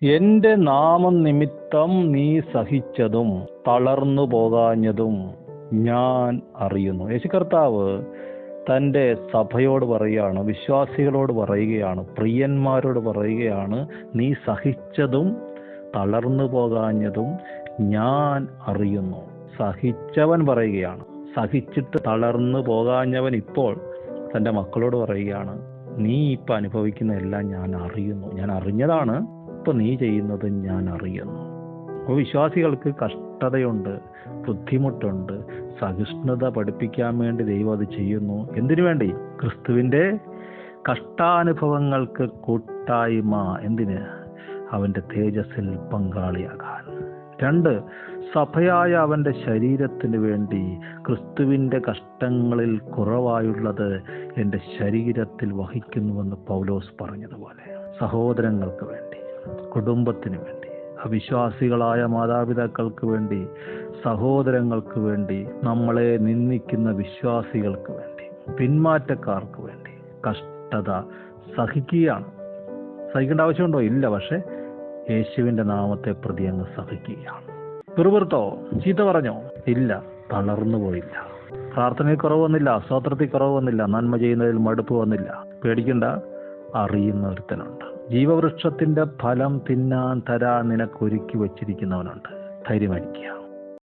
എന്റെ നാമം നിമിത്തം നീ സഹിച്ചതും തളർന്നു പോകാഞ്ഞതും ഞാൻ അറിയുന്നു. യേശു കർത്താവ് തൻ്റെ സഭയോട് പറയുകയാണ്, വിശ്വാസികളോട് പറയുകയാണ്, പ്രിയന്മാരോട് പറയുകയാണ്, നീ സഹിച്ചതും തളർന്നു പോകാഞ്ഞതും ഞാൻ അറിയുന്നു. സഹിച്ചവൻ പറയുകയാണ്. സഹിച്ചിട്ട് തളർന്നു പോകാഞ്ഞവൻ ഇപ്പോൾ തൻ്റെ മക്കളോട് പറയുകയാണ്, നീ ഇപ്പം അനുഭവിക്കുന്ന എല്ലാം ഞാൻ അറിയുന്നു. ഞാൻ അറിഞ്ഞതാണ്, ഇപ്പം നീ ചെയ്യുന്നത് ഞാൻ അറിയുന്നു. അപ്പോൾ വിശ്വാസികൾക്ക് കഷ്ടതയുണ്ട്, ബുദ്ധിമുട്ടുണ്ട്. സഹിഷ്ണുത പഠിപ്പിക്കാൻ വേണ്ടി ദൈവം അത് ചെയ്യുന്നു. എന്തിനു വേണ്ടി? ക്രിസ്തുവിൻ്റെ കഷ്ടാനുഭവങ്ങൾക്ക് കൂട്ടായ്മ. എന്തിന്? അവൻ്റെ തേജസ്സിൽ പങ്കാളിയാകാൻ. 2, സഭയായ അവൻ്റെ ശരീരത്തിന് വേണ്ടി ക്രിസ്തുവിൻ്റെ കഷ്ടങ്ങളിൽ കുറവായുള്ളത് എൻ്റെ ശരീരത്തിൽ വഹിക്കുന്നുവെന്ന് പൗലോസ് പറഞ്ഞതുപോലെ സഹോദരങ്ങൾക്ക് വേണ്ടി, കുടുംബത്തിന് വേണ്ടി, അവിശ്വാസികളായ മാതാപിതാക്കൾക്ക് വേണ്ടി, സഹോദരങ്ങൾക്ക് വേണ്ടി, നമ്മളെ നിന്ദിക്കുന്ന വിശ്വാസികൾക്ക് വേണ്ടി, പിന്മാറ്റക്കാർക്ക് വേണ്ടി കഷ്ടത സഹിക്കുകയാണ്. സഹിക്കേണ്ട ആവശ്യമുണ്ടോ? ഇല്ല. പക്ഷെ യേശുവിൻ്റെ നാമത്തെ പ്രതി അങ്ങ് സഹിക്കുകയാണ്. പിറുപിറുത്തോ? ചീത്ത പറഞ്ഞോ? ഇല്ല. തളർന്നു പോയില്ല. പ്രാർത്ഥനയിൽ കുറവ് വന്നില്ല, സ്തോത്രത്തിൽ കുറവ് വന്നില്ല, നന്മ ചെയ്യുന്നതിൽ മടുപ്പ് വന്നില്ല. പേടിക്കണ്ട, അറിയുന്ന ഒരുത്തനുണ്ട്. ജീവവൃക്ഷത്തിന്റെ ഫലം തിന്നാൻ തരാൻ നിനക്കൊരുക്കി വച്ചിരിക്കുന്നവനുണ്ട്. ധൈര്യമായിരിക്കുക.